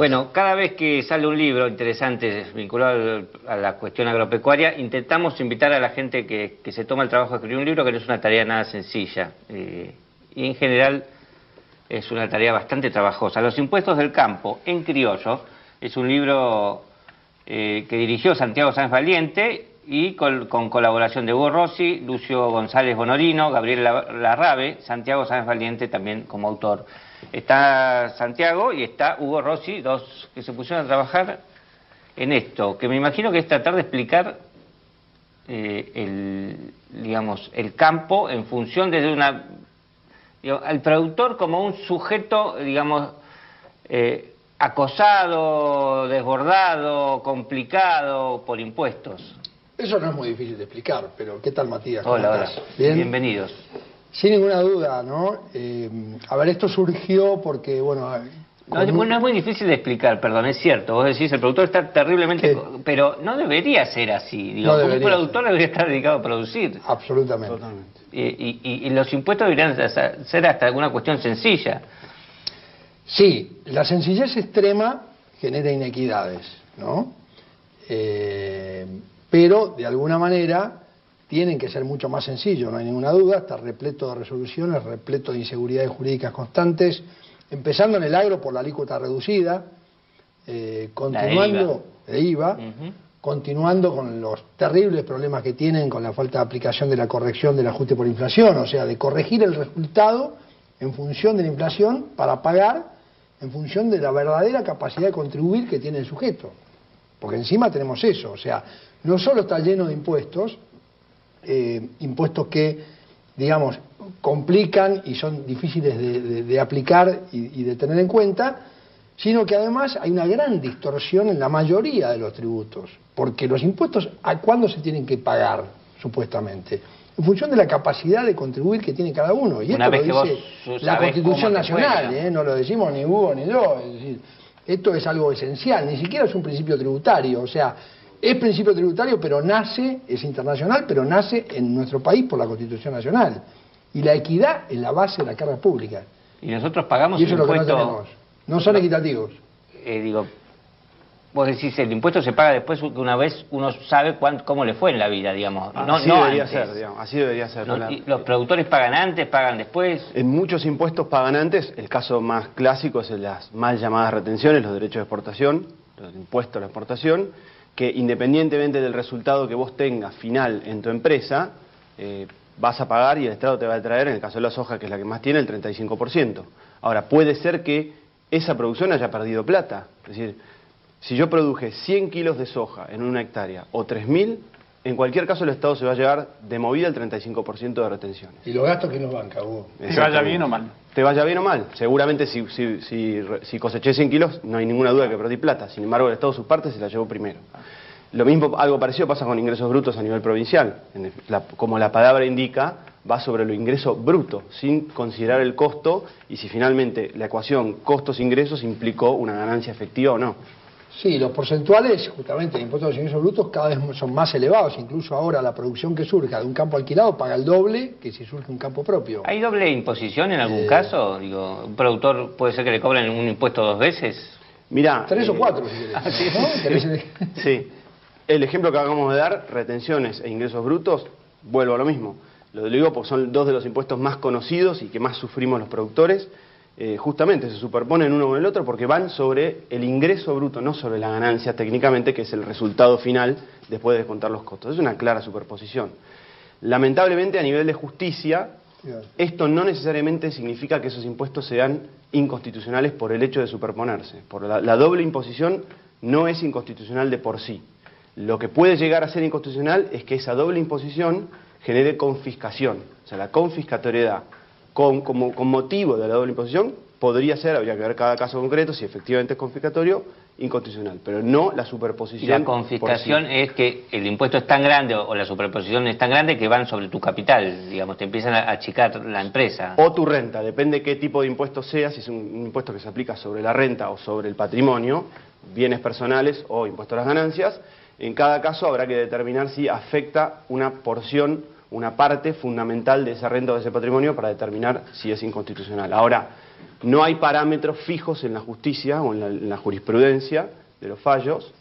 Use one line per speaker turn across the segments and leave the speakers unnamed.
Bueno, cada vez que sale un libro interesante vinculado a la cuestión agropecuaria, intentamos invitar a la gente que se toma el trabajo de escribir un libro, que no es una tarea nada sencilla. Y en general es una tarea bastante trabajosa. Los impuestos del campo en criollo es un libro que dirigió Santiago Sáenz Valiente y con colaboración de Hugo Rossi, Lucio González Bonorino, Gabriel Larrabe, Santiago Sáenz Valiente también como autor. Está Santiago y está Hugo Rossi, dos que se pusieron a trabajar en esto, que me imagino que es tratar de explicar el campo en función desde al productor como un sujeto, acosado, desbordado, complicado por impuestos.
Eso no es muy difícil de explicar, pero ¿qué tal, Matías?
Hola.
¿Bien?
Bienvenidos.
Sin ninguna duda, ¿no? A ver, esto surgió porque, bueno...
No es muy difícil de explicar, perdón, es cierto. Vos decís, el productor está terriblemente... Pero no debería ser así.
No
un productor debería estar dedicado a producir.
Absolutamente.
Totalmente.
Y los impuestos deberían ser hasta alguna cuestión sencilla.
Sí, la sencillez extrema genera inequidades, ¿no? Pero, de alguna manera, tienen que ser mucho más sencillos, no hay ninguna duda. Está repleto de resoluciones, repleto de inseguridades jurídicas constantes, empezando en el agro por la alícuota reducida, continuando de IVA, continuando con los terribles problemas que tienen con la falta de aplicación de la corrección del ajuste por inflación, o sea, de corregir el resultado en función de la inflación para pagar en función de la verdadera capacidad de contribuir que tiene el sujeto. Porque encima tenemos eso, o sea, no solo está lleno de impuestos, impuestos que, digamos, complican y son difíciles de aplicar y de tener en cuenta, sino que además hay una gran distorsión en la mayoría de los tributos, porque los impuestos, ¿a cuándo se tienen que pagar, supuestamente? En función de la capacidad de contribuir que tiene cada uno. Y esto lo dice la Constitución Nacional, no lo decimos ni Hugo ni yo. Es decir, esto es algo esencial, ni siquiera es un principio tributario, o sea, es principio tributario, pero nace, es internacional, pero nace en nuestro país por la Constitución Nacional. Y la equidad es la base de la carga pública.
Y nosotros pagamos
y eso
el
es lo
impuesto...
que no tenemos. No son equitativos.
Vos decís, el impuesto se paga después que una vez uno sabe cómo le fue en la vida, digamos.
Así debería ser, digamos. Así debería ser.
¿Y los productores pagan antes, pagan después?
En muchos impuestos pagan antes. El caso más clásico es las mal llamadas retenciones, los derechos de exportación, los impuestos a la exportación, que independientemente del resultado que vos tengas final en tu empresa, vas a pagar y el Estado te va a traer, en el caso de la soja, que es la que más tiene, el 35%. Ahora, puede ser que esa producción haya perdido plata. Es decir, si yo produje 100 kilos de soja en una hectárea o 3.000, en cualquier caso el Estado se va a llevar de movida el 35% de retenciones.
¿Y los gastos quién los banca, Hugo?
¿Te vaya bien o mal?
Te vaya bien o mal. Seguramente si coseché 100 kilos no hay ninguna duda que perdí plata. Sin embargo, el Estado sus partes se la llevó primero. Lo mismo, algo parecido pasa con ingresos brutos a nivel provincial. Como la palabra indica, va sobre lo ingreso bruto, sin considerar el costo y si finalmente la ecuación costos-ingresos implicó una ganancia efectiva o no.
Sí, los porcentuales, justamente, de impuestos a los ingresos brutos cada vez son más elevados. Incluso ahora la producción que surja de un campo alquilado paga el doble que si surge un campo propio.
¿Hay doble imposición en algún caso? Digo, ¿un productor puede ser que le cobren un impuesto 2 veces?
Mirá,
3 o 4, si querés. ¿No?
Sí. El ejemplo que acabamos de dar, retenciones e ingresos brutos, vuelvo a lo mismo. Lo digo porque son dos de los impuestos más conocidos y que más sufrimos los productores. Justamente se superponen uno con el otro porque van sobre el ingreso bruto, no sobre la ganancia técnicamente, que es el resultado final después de descontar los costos. Es una clara superposición. Lamentablemente, a nivel de justicia, esto no necesariamente significa que esos impuestos sean inconstitucionales por el hecho de superponerse. Por la doble imposición no es inconstitucional de por sí. Lo que puede llegar a ser inconstitucional es que esa doble imposición genere confiscación, o sea, la confiscatoriedad. Con motivo de la doble imposición, podría ser, habría que ver cada caso concreto, si efectivamente es confiscatorio, inconstitucional, pero no la superposición.
Y la confiscación es que el impuesto es tan grande o la superposición es tan grande que van sobre tu capital, digamos, te empiezan a achicar la empresa.
O tu renta, depende qué tipo de impuesto sea, si es un impuesto que se aplica sobre la renta o sobre el patrimonio, bienes personales o impuesto a las ganancias. En cada caso habrá que determinar si afecta una porción, una parte fundamental de esa renta o de ese patrimonio para determinar si es inconstitucional. Ahora, no hay parámetros fijos en la justicia o en la jurisprudencia de los fallos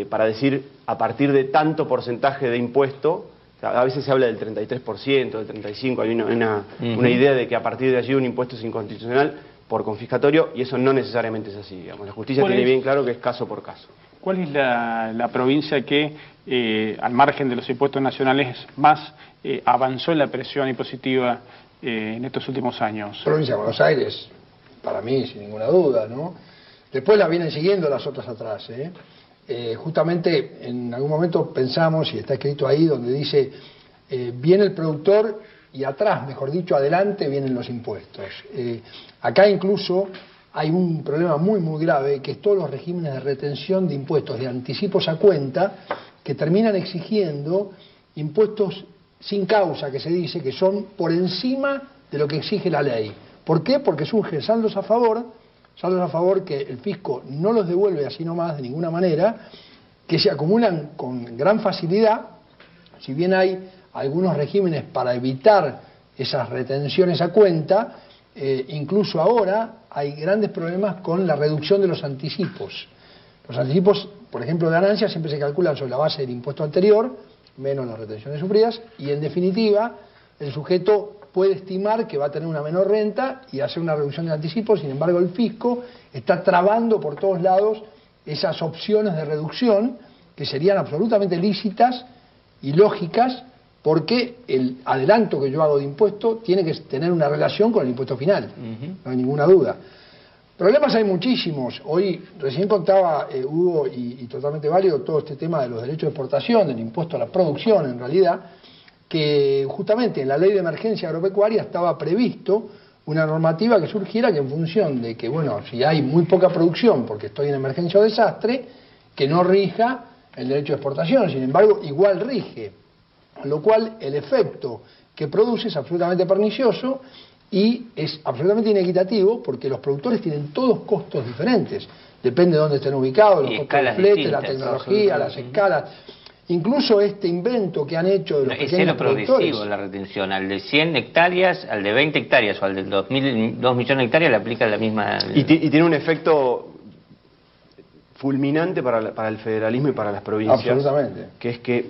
para decir a partir de tanto porcentaje de impuesto. A veces se habla del 33%, del 35%, hay una idea de que a partir de allí un impuesto es inconstitucional por confiscatorio, y eso no necesariamente es así, digamos. La justicia tiene bien claro que es caso por caso.
¿Cuál es la provincia que, al margen de los impuestos nacionales, más avanzó en la presión impositiva en estos últimos años?
Provincia de Buenos Aires, para mí, sin ninguna duda, ¿no? Después la vienen siguiendo las otras atrás, ¿eh? Justamente en algún momento pensamos, y está escrito ahí, donde dice, viene el productor y atrás, mejor dicho, adelante vienen los impuestos. Acá incluso hay un problema muy grave, que es todos los regímenes de retención de impuestos, de anticipos a cuenta, que terminan exigiendo impuestos sin causa, que se dice, que son por encima de lo que exige la ley. ¿Por qué? Porque surgen saldos a favor que el fisco no los devuelve así nomás de ninguna manera, que se acumulan con gran facilidad, si bien hay algunos regímenes para evitar esas retenciones a cuenta, incluso ahora hay grandes problemas con la reducción de los anticipos. Los anticipos, por ejemplo, de ganancias siempre se calculan sobre la base del impuesto anterior, menos las retenciones sufridas, y en definitiva el sujeto puede estimar que va a tener una menor renta y hacer una reducción de anticipos. Sin embargo, el fisco está trabando por todos lados esas opciones de reducción que serían absolutamente lícitas y lógicas, porque el adelanto que yo hago de impuesto tiene que tener una relación con el impuesto final, no hay ninguna duda. Problemas hay muchísimos. Hoy recién contaba Hugo, y totalmente válido, todo este tema de los derechos de exportación, del impuesto a la producción en realidad, que justamente en la ley de emergencia agropecuaria estaba previsto una normativa que surgiera que en función de que, bueno, si hay muy poca producción porque estoy en emergencia o desastre, que no rija el derecho de exportación. Sin embargo, igual rige, lo cual el efecto que produce es absolutamente pernicioso y es absolutamente inequitativo, porque los productores tienen todos costos diferentes, depende de dónde estén ubicados, los costos de flete, la tecnología, las escalas. Incluso este invento que han hecho de los pequeños productores. Es cero progresivo
la retención. Al de 100 hectáreas, al de 20 hectáreas o al de 2 millones de hectáreas le aplica la misma...
Y tiene un efecto fulminante para el federalismo y para las provincias.
Absolutamente.
Que es que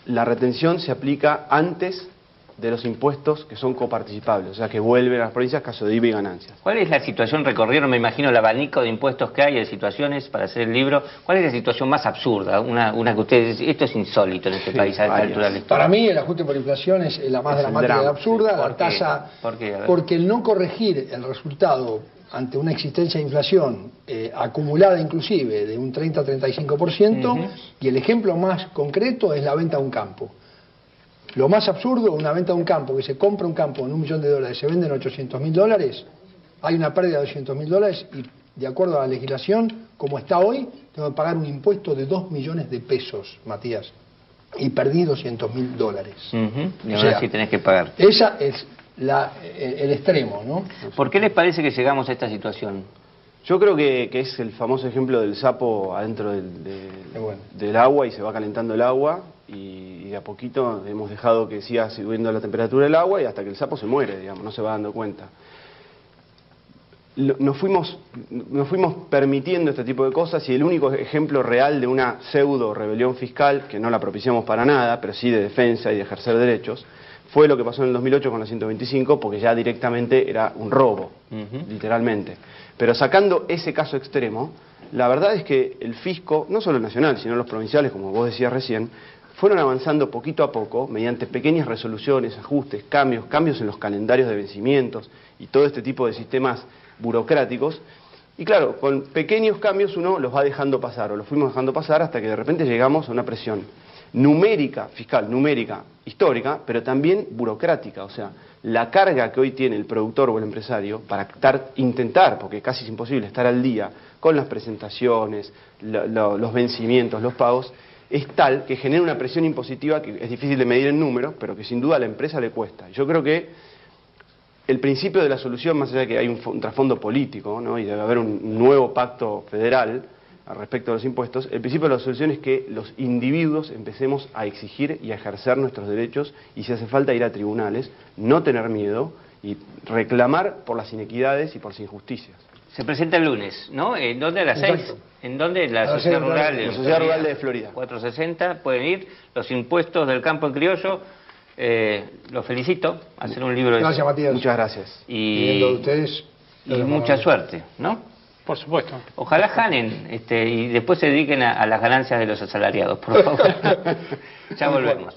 la retención se aplica antes de los impuestos que son coparticipables, o sea, que vuelven a las provincias caso de IVA y ganancias.
¿Cuál es la situación? Recorrieron, me imagino, el abanico de impuestos que hay, de situaciones para hacer el libro. ¿Cuál es la situación más absurda? Una que ustedes... Esto es insólito en este país a esta altura de la historia.
Para mí el ajuste por inflación es la más dramática y absurda. La tasa, porque el no corregir el resultado ante una existencia de inflación acumulada inclusive de un 30-35%, y el ejemplo más concreto es la venta de un campo. Lo más absurdo, una venta de un campo, que se compra un campo en $1 millón, se venden $800.000, hay una pérdida de $200.000 y de acuerdo a la legislación, como está hoy, tengo que pagar un impuesto de 2 millones de pesos, Matías, y perdí $200.000.
Y ahora sí tenés que pagar.
Esa es el extremo, ¿no?
¿Por qué les parece que llegamos a esta situación?
Yo creo que es el famoso ejemplo del sapo adentro del agua, y se va calentando el agua, y de a poquito hemos dejado que siga subiendo la temperatura del agua y hasta que el sapo se muere, digamos, no se va dando cuenta. Nos fuimos permitiendo este tipo de cosas, y el único ejemplo real de una pseudo rebelión fiscal, que no la propiciamos para nada, pero sí de defensa y de ejercer derechos, fue lo que pasó en el 2008 con la 125, porque ya directamente era un robo, literalmente. Pero sacando ese caso extremo, la verdad es que el fisco, no solo el nacional, sino los provinciales, como vos decías recién, fueron avanzando poquito a poco, mediante pequeñas resoluciones, ajustes, cambios en los calendarios de vencimientos y todo este tipo de sistemas burocráticos. Y claro, con pequeños cambios uno los va dejando pasar, o los fuimos dejando pasar hasta que de repente llegamos a una presión numérica, fiscal, numérica, histórica, pero también burocrática. O sea, la carga que hoy tiene el productor o el empresario para intentar, porque casi es imposible, estar al día con las presentaciones, los vencimientos, los pagos, es tal que genera una presión impositiva que es difícil de medir en números, pero que sin duda a la empresa le cuesta. Yo creo que el principio de la solución, más allá de que hay un trasfondo político, ¿no?, y debe haber un nuevo pacto federal al respecto de los impuestos, el principio de la solución es que los individuos empecemos a exigir y a ejercer nuestros derechos, y si hace falta ir a tribunales, no tener miedo y reclamar por las inequidades y por las injusticias.
Se presenta el lunes, ¿no? ¿En dónde? A las 6. ¿En dónde? La Sociedad Rural de
La Sociedad Rural de Florida.
460. Pueden ir. Los impuestos del campo en criollo. Los felicito. Hacer un libro.
Gracias, Matías.
Muchas gracias.
Pidiendo de ustedes.
Y mucha suerte, ¿no?
Por supuesto.
Ojalá ganen y después se dediquen a las ganancias de los asalariados, por favor. Ya volvemos.